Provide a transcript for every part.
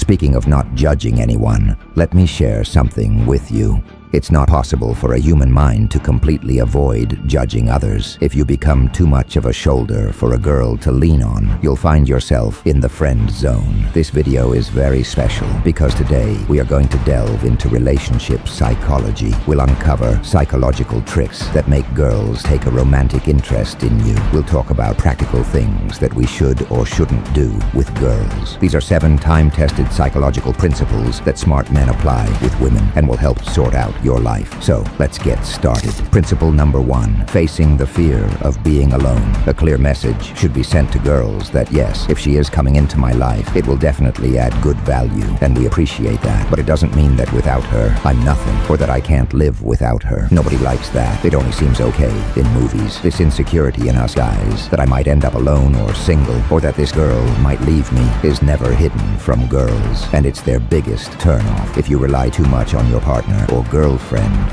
Speaking of not judging anyone, let me share something with you. It's not possible for a human mind to completely avoid judging others. If you become too much of a shoulder for a girl to lean on, you'll find yourself in the friend zone. This video is very special because today we are going to delve into relationship psychology. We'll uncover psychological tricks that make girls take a romantic interest in you. We'll talk about practical things that we should or shouldn't do with girls. These are 7 time-tested psychological principles that smart men apply with women and will help sort out your life. So let's get started. Principle number 1, facing the fear of being alone. A clear message should be sent to girls that yes, if she is coming into my life, it will definitely add good value, and we appreciate that. But it doesn't mean that without her, I'm nothing, or that I can't live without her. Nobody likes that. It only seems okay in movies. This insecurity in us guys, that I might end up alone or single, or that this girl might leave me, is never hidden from girls, and it's their biggest turnoff. If you rely too much on your partner or girlfriend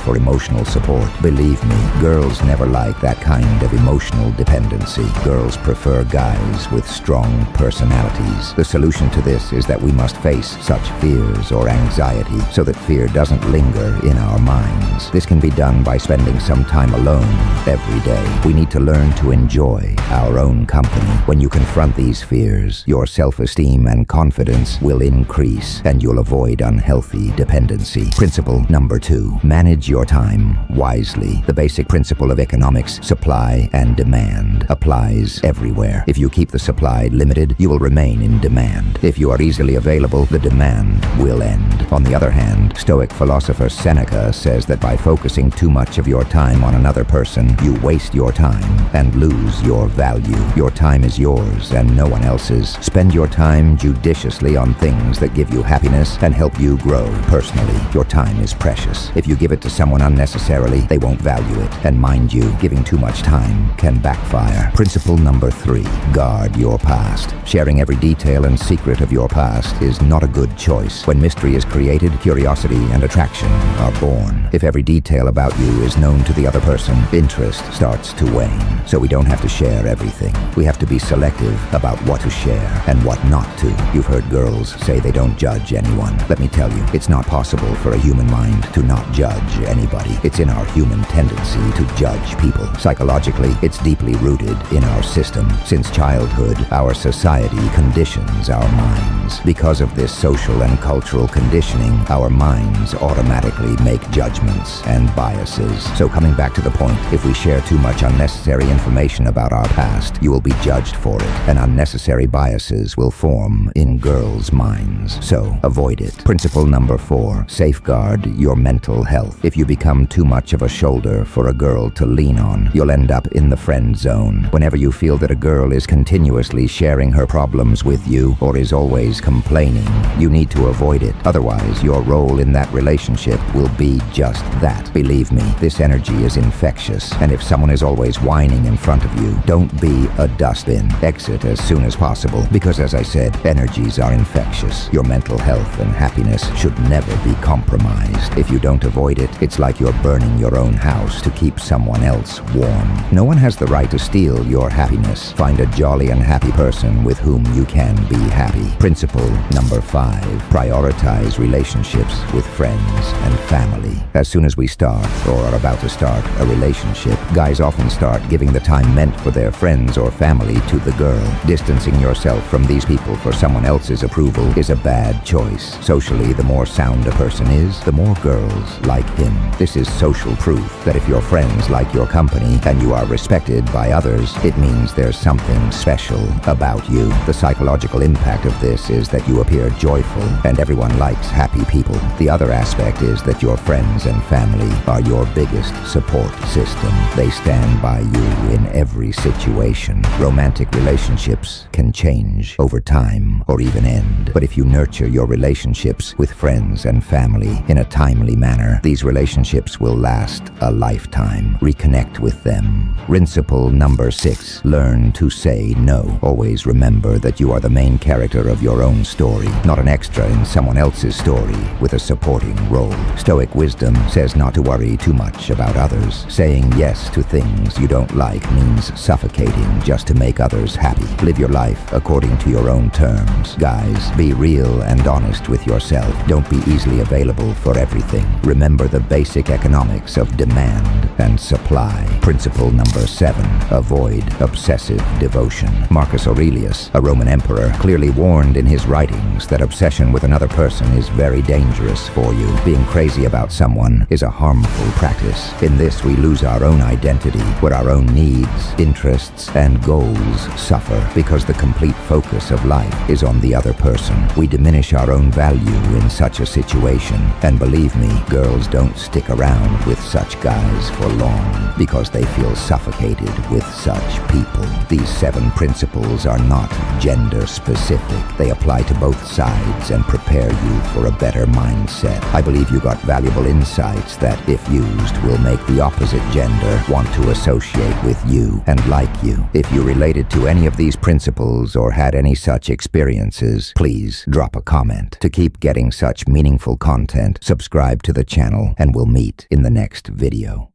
for emotional support, believe me, girls never like that kind of emotional dependency. Girls prefer guys with strong personalities. The solution to this is that we must face such fears or anxiety so that fear doesn't linger in our minds. This can be done by spending some time alone every day. We need to learn to enjoy our own company. When you confront these fears, your self-esteem and confidence will increase, and you'll avoid unhealthy dependency. Principle number 2, manage your time wisely. The basic principle of economics, supply and demand, applies everywhere. If you keep the supply limited, you will remain in demand. If you are easily available, the demand will end. On the other hand, Stoic philosopher Seneca says that by focusing too much of your time on another person, you waste your time and lose your value. Your time is yours and no one else's. Spend your time judiciously on things that give you happiness and help you grow personally. Your time is precious. If you give it to someone unnecessarily, they won't value it. And mind you, giving too much time can backfire. Principle number 3, guard your past. Sharing every detail and secret of your past is not a good choice. When mystery is created, curiosity and attraction are born. If every detail about you is known to the other person, interest starts to wane. So we don't have to share everything. We have to be selective about what to share and what not to. You've heard girls say they don't judge anyone. Let me tell you, it's not possible for a human mind to not judge anybody. It's in our human tendency to judge people. Psychologically, it's deeply rooted in our system. Since childhood, our society conditions our minds. Because of this social and cultural conditioning, our minds automatically make judgments and biases. So coming back to the point, if we share too much unnecessary information about our past, you will be judged for it, and unnecessary biases will form in girls' minds. So avoid it. Principle number 4, safeguard your mental health. If you become too much of a shoulder for a girl to lean on, you'll end up in the friend zone. Whenever you feel that a girl is continuously sharing her problems with you or is always complaining, you need to avoid it. Otherwise, your role in that relationship will be just that. Believe me, this energy is infectious, and if someone is always whining in front of you, don't be a dustbin. Exit as soon as possible, because as I said, energies are infectious. Your mental health and happiness should never be compromised. If you don't avoid it, it's like you're burning your own house to keep someone else warm. No one has the right to steal your happiness. Find a jolly and happy person with whom you can be happy. Principle number 5, prioritize relationships with friends and family. As soon as we start or are about to start a relationship, guys often start giving the time meant for their friends or family to the girl. Distancing yourself from these people for someone else's approval is a bad choice. Socially, the more sound a person is, the more girls like him. This is social proof that if your friends like your company and you are respected by others, it means there's something special about you. The psychological impact of this is that you appear joyful, and everyone likes happy people. The other aspect is that your friends and family are your biggest support system. They stand by you in every situation. Romantic relationships can change over time or even end, but if you nurture your relationships with friends and family in a timely manner, these relationships will last a lifetime. Reconnect with them. Principle number 6, learn to say no. Always remember that you are the main character of your own story, not an extra in someone else's story with a supporting role. Stoic wisdom says not to worry too much about others. Saying yes to things you don't like means suffocating just to make others happy. Live your life according to your own terms. Guys, be real and honest with yourself. Don't be easily available for everything. Remember the basic economics of demand and supply. Principle number 7, avoid obsessive devotion. Marcus Aurelius, a Roman emperor, clearly warned in his writings that obsession with another person is very dangerous for you. Being crazy about someone is a harmful practice. In this, we lose our own identity, where our own needs, interests, and goals suffer because the complete focus of life is on the other person. We diminish our own value in such a situation, and believe me, girls don't stick around with such guys for long because they feel suffocated with such people. These 7 principles are not gender specific. They apply to both sides and prepare you for a better mindset. I believe you got valuable insights that, if used, will make the opposite gender want to associate with you and like you. If you related to any of these principles or had any such experiences, please drop a comment. To keep getting such meaningful content, subscribe to the channel and we'll meet in the next video.